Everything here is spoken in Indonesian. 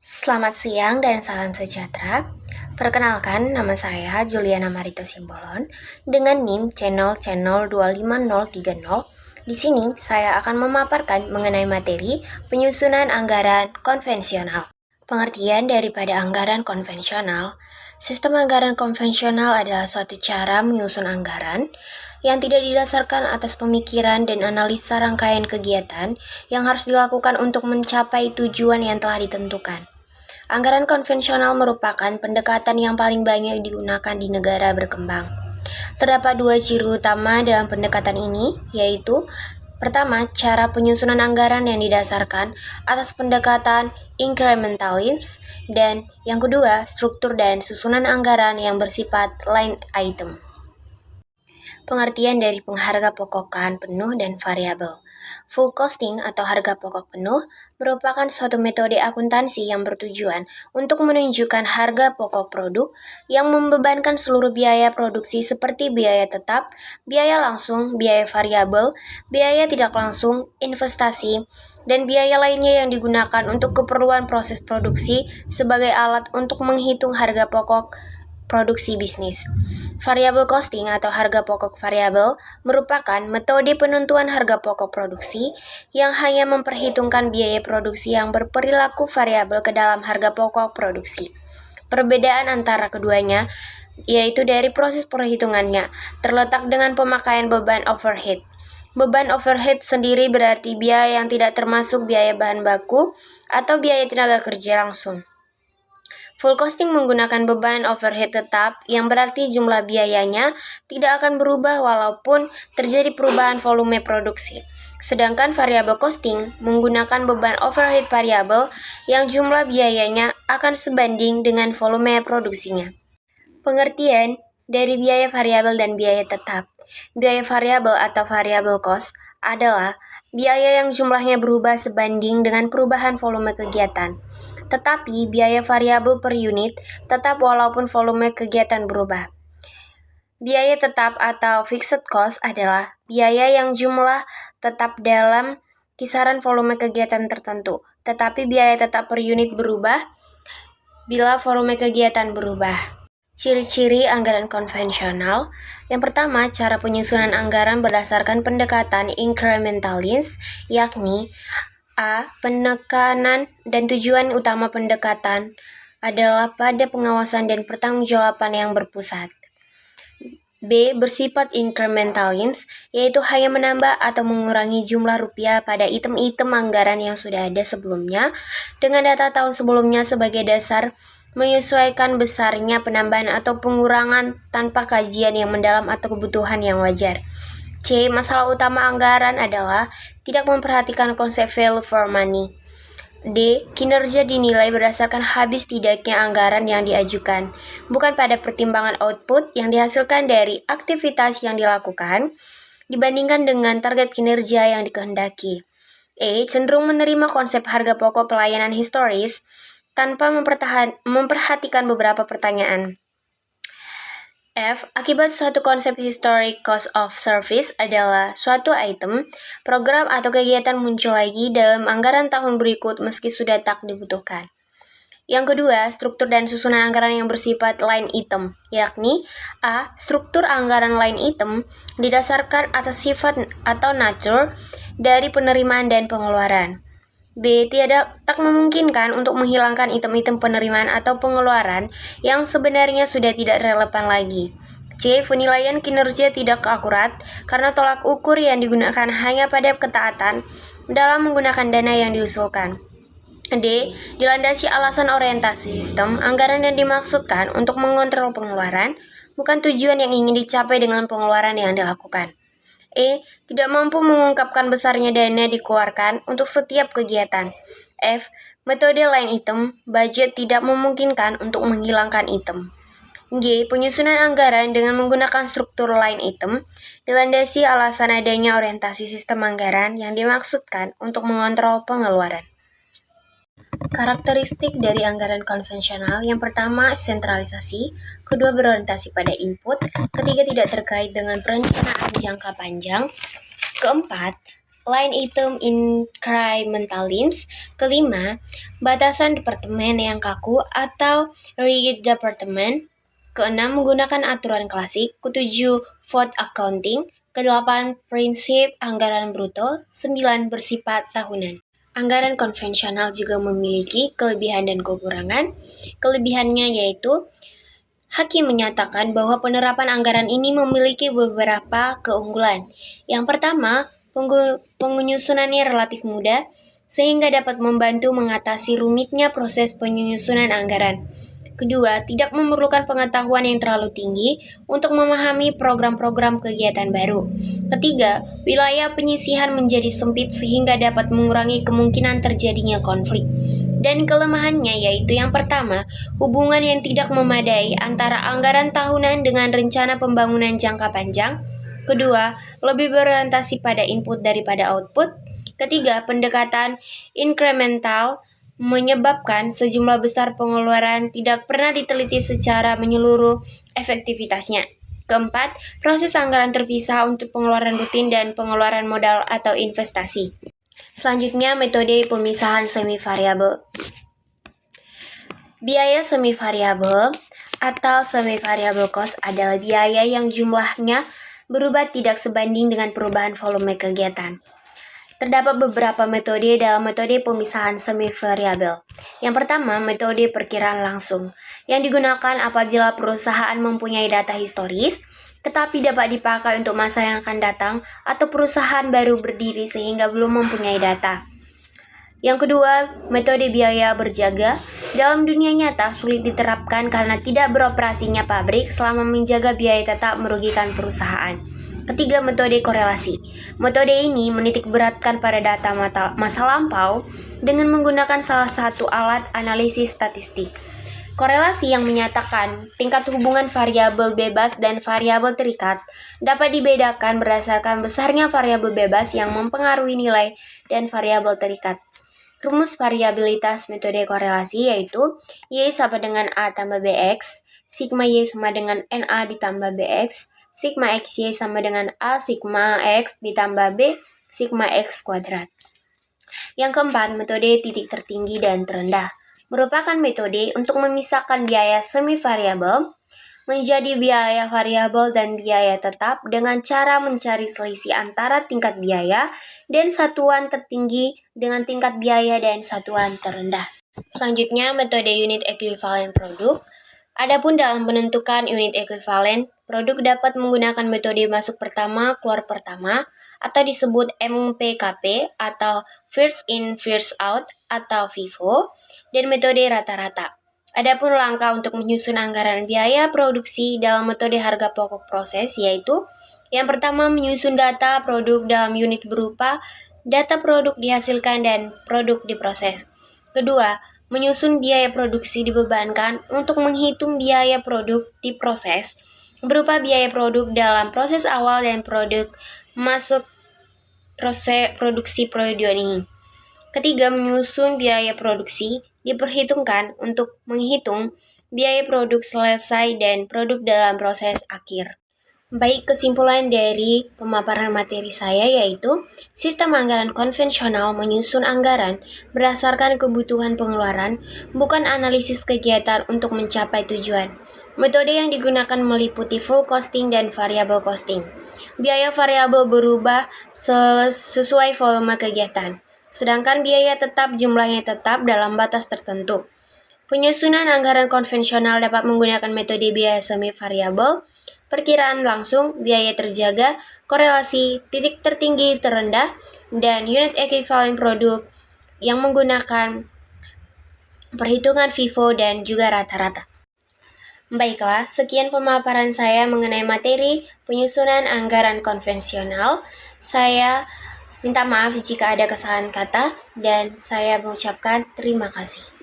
Selamat siang dan salam sejahtera. Perkenalkan, nama saya Juliana Marito Simbolon dengan NIM channel 25030. Di sini saya akan memaparkan mengenai materi penyusunan anggaran konvensional. Pengertian daripada anggaran konvensional. Sistem anggaran konvensional adalah suatu cara menyusun anggaran yang tidak didasarkan atas pemikiran dan analisa rangkaian kegiatan yang harus dilakukan untuk mencapai tujuan yang telah ditentukan. Anggaran konvensional merupakan pendekatan yang paling banyak digunakan di negara berkembang. Terdapat dua ciri utama dalam pendekatan ini, yaitu pertama, cara penyusunan anggaran yang didasarkan atas pendekatan incrementalism, dan yang kedua, struktur dan susunan anggaran yang bersifat line item. Pengertian dari pengharga pokokan penuh dan variabel. Full costing atau harga pokok penuh merupakan suatu metode akuntansi yang bertujuan untuk menunjukkan harga pokok produk yang membebankan seluruh biaya produksi seperti biaya tetap, biaya langsung, biaya variabel, biaya tidak langsung, investasi, dan biaya lainnya yang digunakan untuk keperluan proses produksi sebagai alat untuk menghitung harga pokok produksi bisnis. Variable costing atau harga pokok variabel merupakan metode penentuan harga pokok produksi yang hanya memperhitungkan biaya produksi yang berperilaku variabel ke dalam harga pokok produksi. Perbedaan antara keduanya yaitu dari proses perhitungannya terletak dengan pemakaian beban overhead. Beban overhead sendiri berarti biaya yang tidak termasuk biaya bahan baku atau biaya tenaga kerja langsung. Full costing menggunakan beban overhead tetap yang berarti jumlah biayanya tidak akan berubah walaupun terjadi perubahan volume produksi. Sedangkan variable costing menggunakan beban overhead variabel yang jumlah biayanya akan sebanding dengan volume produksinya. Pengertian dari biaya variabel dan biaya tetap. Biaya variabel atau variable cost adalah biaya yang jumlahnya berubah sebanding dengan perubahan volume kegiatan. Tetapi biaya variabel per unit tetap walaupun volume kegiatan berubah. Biaya tetap atau fixed cost adalah biaya yang jumlah tetap dalam kisaran volume kegiatan tertentu, tetapi biaya tetap per unit berubah bila volume kegiatan berubah. Ciri-ciri anggaran konvensional. Yang pertama, cara penyusunan anggaran berdasarkan pendekatan incrementalism, yakni A. Penekanan dan tujuan utama pendekatan adalah pada pengawasan dan pertanggungjawaban yang berpusat. B. Bersifat incrementalism, yaitu hanya menambah atau mengurangi jumlah rupiah pada item-item anggaran yang sudah ada sebelumnya dengan data tahun sebelumnya sebagai dasar menyesuaikan besarnya penambahan atau pengurangan tanpa kajian yang mendalam atau kebutuhan yang wajar. C. Masalah utama anggaran adalah tidak memperhatikan konsep value for money. D. Kinerja dinilai berdasarkan habis tidaknya anggaran yang diajukan, bukan pada pertimbangan output yang dihasilkan dari aktivitas yang dilakukan, dibandingkan dengan target kinerja yang dikehendaki. E. Cenderung menerima konsep harga pokok pelayanan historis tanpa memperhatikan beberapa pertanyaan. F. Akibat suatu konsep historic cost of service adalah suatu item, program atau kegiatan muncul lagi dalam anggaran tahun berikut meski sudah tak dibutuhkan. Yang kedua, struktur dan susunan anggaran yang bersifat line item, yakni A. Struktur anggaran line item didasarkan atas sifat atau nature dari penerimaan dan pengeluaran. B. Tak memungkinkan untuk menghilangkan item-item penerimaan atau pengeluaran yang sebenarnya sudah tidak relevan lagi. C. Penilaian kinerja tidak akurat karena tolak ukur yang digunakan hanya pada ketaatan dalam menggunakan dana yang diusulkan. D. Dilandasi alasan orientasi sistem anggaran yang dimaksudkan untuk mengontrol pengeluaran, bukan tujuan yang ingin dicapai dengan pengeluaran yang dilakukan. E. Tidak mampu mengungkapkan besarnya dana dikeluarkan untuk setiap kegiatan. F. Metode line item, budget tidak memungkinkan untuk menghilangkan item. G. Penyusunan anggaran dengan menggunakan struktur line item dilandasi alasan adanya orientasi sistem anggaran yang dimaksudkan untuk mengontrol pengeluaran. Karakteristik dari anggaran konvensional yang pertama sentralisasi, kedua berorientasi pada input, ketiga tidak terkait dengan perencanaan jangka panjang, keempat line item incremental limbs. Kelima, batasan departemen yang kaku atau rigid department. Keenam, menggunakan aturan klasik. Ketujuh, vote accounting. Kedelapan, prinsip anggaran bruto. 9, bersifat tahunan. Anggaran konvensional juga memiliki kelebihan dan kekurangan. Kelebihannya yaitu Hakim menyatakan bahwa penerapan anggaran ini memiliki beberapa keunggulan. Yang pertama, penyusunannya relatif mudah, sehingga dapat membantu mengatasi rumitnya proses penyusunan anggaran. Kedua, tidak memerlukan pengetahuan yang terlalu tinggi untuk memahami program-program kegiatan baru. Ketiga, wilayah penyisihan menjadi sempit sehingga dapat mengurangi kemungkinan terjadinya konflik. Dan kelemahannya yaitu yang pertama, hubungan yang tidak memadai antara anggaran tahunan dengan rencana pembangunan jangka panjang. Kedua, lebih berorientasi pada input daripada output. Ketiga, pendekatan incremental menyebabkan sejumlah besar pengeluaran tidak pernah diteliti secara menyeluruh efektivitasnya. Keempat, proses anggaran terpisah untuk pengeluaran rutin dan pengeluaran modal atau investasi. Selanjutnya, metode pemisahan semi-variabel. Biaya semi-variabel atau semi-variable cost adalah biaya yang jumlahnya berubah tidak sebanding dengan perubahan volume kegiatan. Terdapat beberapa metode dalam metode pemisahan semi-variabel. Yang pertama, metode perkiraan langsung, yang digunakan apabila perusahaan mempunyai data historis, tetapi dapat dipakai untuk masa yang akan datang, atau perusahaan baru berdiri sehingga belum mempunyai data. Yang kedua, metode biaya berjaga. Dalam dunia nyata sulit diterapkan karena tidak beroperasinya pabrik selama menjaga biaya tetap merugikan perusahaan. Ketiga, metode korelasi. Metode ini menitik beratkan pada data masa lampau dengan menggunakan salah satu alat analisis statistik. Korelasi yang menyatakan tingkat hubungan variabel bebas dan variabel terikat dapat dibedakan berdasarkan besarnya variabel bebas yang mempengaruhi nilai dan variabel terikat. Rumus variabilitas metode korelasi yaitu Y sama dengan A tambah BX, sigma Y sama dengan NA ditambah BX, sigma XY sama dengan A sigma X ditambah B sigma X kuadrat. Yang keempat, metode titik tertinggi dan terendah merupakan metode untuk memisahkan biaya semi-variabel menjadi biaya variabel dan biaya tetap dengan cara mencari selisih antara tingkat biaya dan satuan tertinggi dengan tingkat biaya dan satuan terendah. Selanjutnya, metode unit ekuivalen produk. Adapun dalam menentukan unit ekuivalen, produk dapat menggunakan metode masuk pertama, keluar pertama, atau disebut MPKP atau First In, First Out atau FIFO, dan metode rata-rata. Adapun langkah untuk menyusun anggaran biaya produksi dalam metode harga pokok proses yaitu yang pertama menyusun data produk dalam unit berupa data produk dihasilkan dan produk diproses. Kedua, menyusun biaya produksi dibebankan untuk menghitung biaya produk diproses berupa biaya produk dalam proses awal dan produk masuk proses produksi periode ini. Ketiga, menyusun biaya produksi diperhitungkan untuk menghitung biaya produk selesai dan produk dalam proses akhir. Baik, kesimpulan dari pemaparan materi saya yaitu sistem anggaran konvensional menyusun anggaran berdasarkan kebutuhan pengeluaran, bukan analisis kegiatan untuk mencapai tujuan. Metode yang digunakan meliputi full costing dan variable costing. Biaya variabel berubah sesuai volume kegiatan, sedangkan biaya tetap jumlahnya tetap dalam batas tertentu. Penyusunan anggaran konvensional dapat menggunakan metode biaya semi-variabel, perkiraan langsung, biaya terjaga, korelasi, titik tertinggi terendah, dan unit ekuivalen produk yang menggunakan perhitungan FIFO dan juga rata-rata. Baiklah, sekian pemaparan saya mengenai materi penyusunan anggaran konvensional. Saya minta maaf jika ada kesalahan kata dan saya mengucapkan terima kasih.